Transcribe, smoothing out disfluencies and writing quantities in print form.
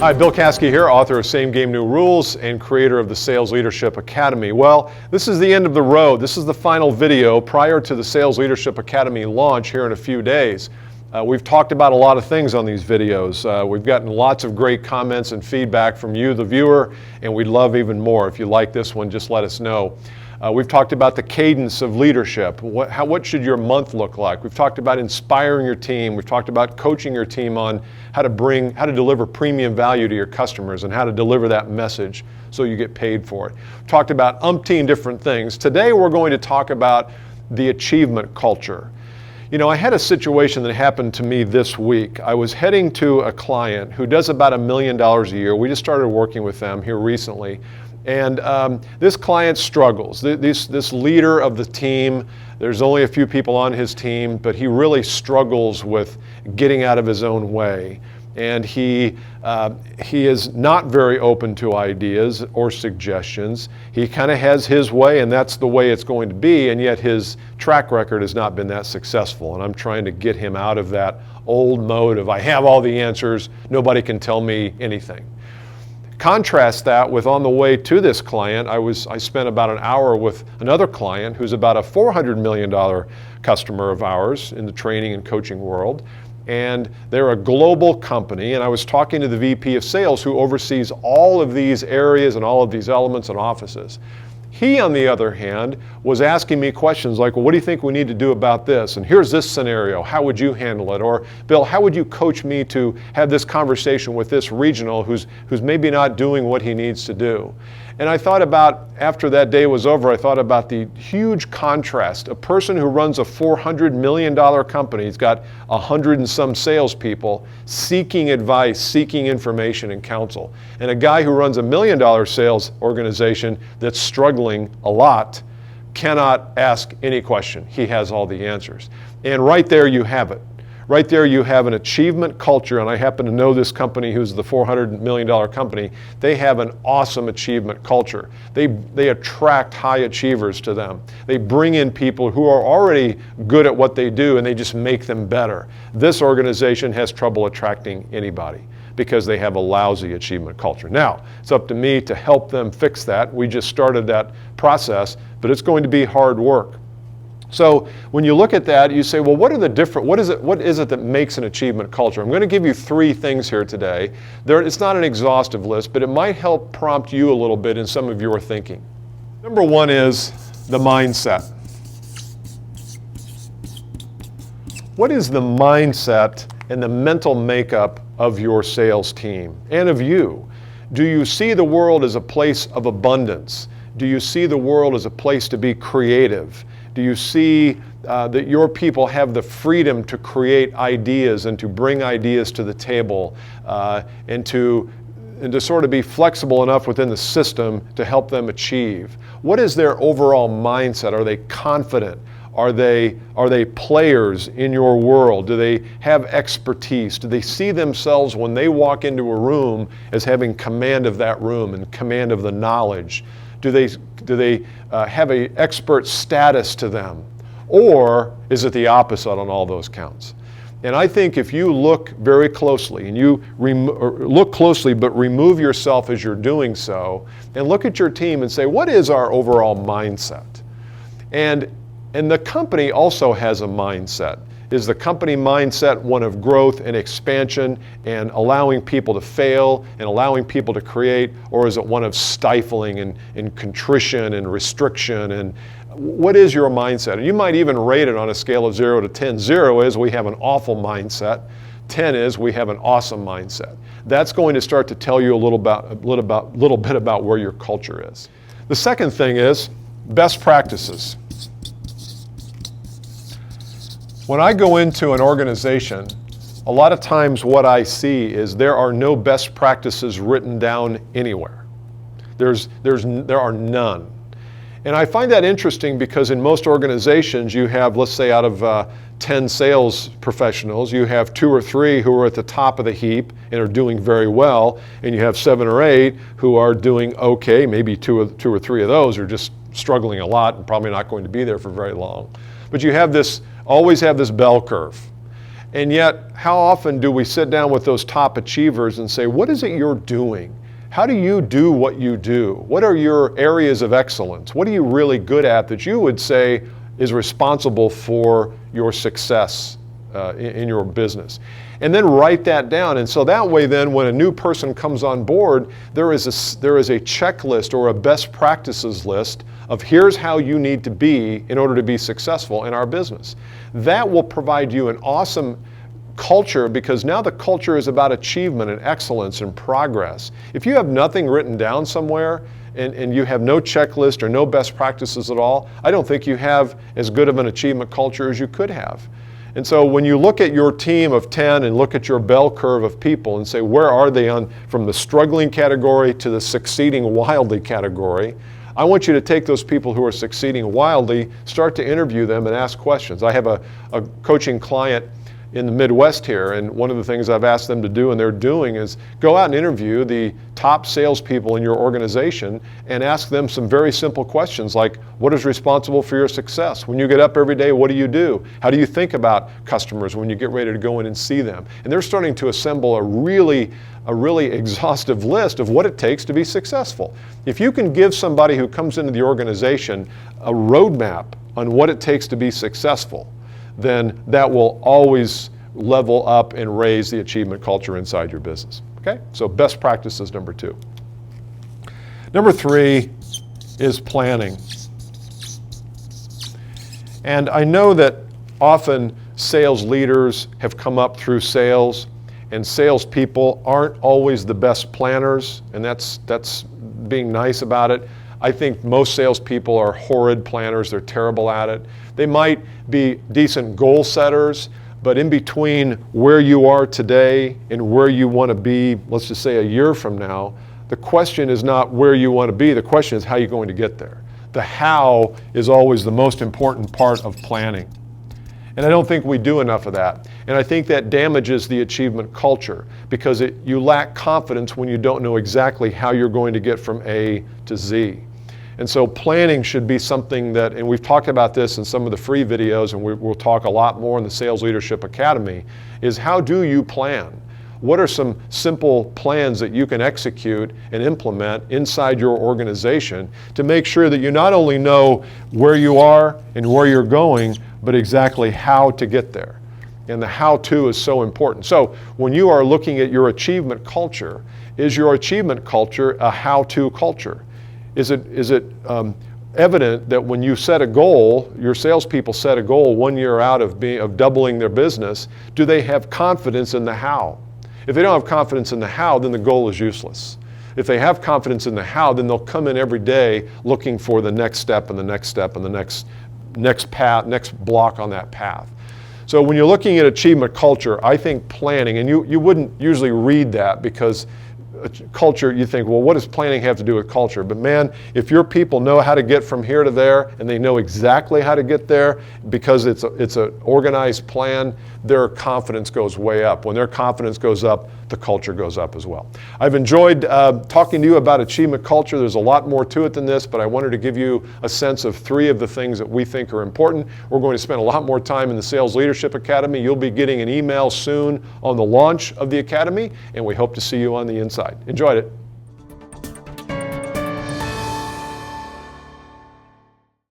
Hi, Bill Caskey here, author of Same Game New Rules and creator of the Sales Leadership Academy. Well, this is the end of the road. This is the final video prior to the Sales Leadership Academy launch here in a few days. We've talked about a lot of things on these videos. We've gotten lots of great comments and feedback from you, the viewer, and we'd love even more. If you like this one, just let us know. We've talked about the cadence of leadership. What should your month look like? We've talked about inspiring your team. We've talked about coaching your team on how to deliver premium value to your customers and how to deliver that message so you get paid for it. We've talked about umpteen different things. Today we're going to talk about the achievement culture. You know, I had a situation that happened to me this week. I was heading to a client who does about $1 million a year. We just started working with them here recently. And this client struggles. This leader of the team, there's only a few people on his team, but he really struggles with getting out of his own way. And he is not very open to ideas or suggestions. He kind of has his way, and that's the way it's going to be, and yet his track record has not been that successful. And I'm trying to get him out of that old mode of I have all the answers, nobody can tell me anything. Contrast that with on the way to this client, I spent about an hour with another client who's about a $400 million customer of ours in the training and coaching world. And they're a global company, and I was talking to the VP of sales who oversees all of these areas and all of these elements and offices. He, on the other hand, was asking me questions like, well, what do you think we need to do about this? And here's this scenario, how would you handle it? Or, Bill, how would you coach me to have this conversation with this regional who's maybe not doing what he needs to do? And I thought about, after that day was over, I thought about the huge contrast. A person who runs a $400 million company, he's got 100 and some salespeople, seeking advice, seeking information and counsel. And a guy who runs a $1 million sales organization that's struggling a lot cannot ask any question. He has all the answers. And right there you have it. Right there you have an achievement culture, and I happen to know this company who's the $400 million company. They have an awesome achievement culture. They attract high achievers to them. They bring in people who are already good at what they do, and they just make them better. This organization has trouble attracting anybody because they have a lousy achievement culture. Now, it's up to me to help them fix that. We just started that process, but it's going to be hard work. So when you look at that, you say, well, what is it that makes an achievement culture? I'm going to give you 3 things here today. It's not an exhaustive list, but it might help prompt you a little bit in some of your thinking. Number 1 is the mindset. What is the mindset and the mental makeup of your sales team and of you? Do you see the world as a place of abundance? Do you see the world as a place to be creative? Do you see that your people have the freedom to create ideas and to bring ideas to the table and to sort of be flexible enough within the system to help them achieve? What is their overall mindset? Are they confident? Are they players in your world? Do they have expertise? Do they see themselves when they walk into a room as having command of that room and command of the knowledge? Do they have an expert status to them? Or is it the opposite on all those counts? And I think if you look very closely, and you look closely but remove yourself as you're doing so, and look at your team and say, what is our overall mindset? And the company also has a mindset. Is the company mindset one of growth and expansion and allowing people to fail and allowing people to create, or is it one of stifling and contrition and restriction? And what is your mindset? And you might even rate it on a scale of 0 to 10. 0 is we have an awful mindset. 10 is we have an awesome mindset. That's going to start to tell you a little bit about where your culture is. The second thing is best practices. When I go into an organization, a lot of times what I see is there are no best practices written down anywhere. There are none. And I find that interesting because in most organizations you have, let's say out of 10 sales professionals, you have 2 or 3 who are at the top of the heap and are doing very well, and you have 7 or 8 who are doing okay. Maybe 2 or 3 of those are just struggling a lot and probably not going to be there for very long. But you have always have this bell curve. And yet, how often do we sit down with those top achievers and say, what is it you're doing? How do you do what you do? What are your areas of excellence? What are you really good at that you would say is responsible for your success in your business? And then write that down. And so that way then when a new person comes on board, there is a checklist or a best practices list of here's how you need to be in order to be successful in our business. That will provide you an awesome culture, because now the culture is about achievement and excellence and progress. If you have nothing written down somewhere and you have no checklist or no best practices at all, I don't think you have as good of an achievement culture as you could have. And so when you look at your team of 10 and look at your bell curve of people and say, where are they on from the struggling category to the succeeding wildly category, I want you to take those people who are succeeding wildly, start to interview them and ask questions. I have a coaching client in the Midwest here, and one of the things I've asked them to do and they're doing is go out and interview the top salespeople in your organization and ask them some very simple questions like, what is responsible for your success? When you get up every day, what do you do? How do you think about customers when you get ready to go in and see them? And they're starting to assemble a really exhaustive list of what it takes to be successful. If you can give somebody who comes into the organization a roadmap on what it takes to be successful, then that will always level up and raise the achievement culture inside your business. Okay? So best practices, number 2. Number 3 is planning. And I know that often sales leaders have come up through sales, and salespeople aren't always the best planners, and that's being nice about it. I think most salespeople are horrid planners. They're terrible at it. They might be decent goal setters, but in between where you are today and where you want to be, let's just say a year from now, the question is not where you want to be. The question is how you're going to get there. The how is always the most important part of planning. And I don't think we do enough of that. And I think that damages the achievement culture, because you lack confidence when you don't know exactly how you're going to get from A to Z. And so planning should be something that, and we've talked about this in some of the free videos, and we'll talk a lot more in the Sales Leadership Academy, is how do you plan? What are some simple plans that you can execute and implement inside your organization to make sure that you not only know where you are and where you're going, but exactly how to get there? And the how-to is so important. So when you are looking at your achievement culture, is your achievement culture a how-to culture? Is it evident that when you set a goal, your salespeople set a goal 1 year out of doubling their business, do they have confidence in the how? If they don't have confidence in the how, then the goal is useless. If they have confidence in the how, then they'll come in every day looking for the next step and the next step and the next path, next block on that path. So when you're looking at achievement culture, I think planning, and you wouldn't usually read that because culture, you think, well, what does planning have to do with culture? But man, if your people know how to get from here to there, and they know exactly how to get there because it's an organized plan, their confidence goes way up. When their confidence goes up, the culture goes up as well. I've enjoyed talking to you about achievement culture. There's a lot more to it than this, but I wanted to give you a sense of 3 of the things that we think are important. We're going to spend a lot more time in the Sales Leadership Academy. You'll be getting an email soon on the launch of the Academy, and we hope to see you on the inside. Enjoyed it.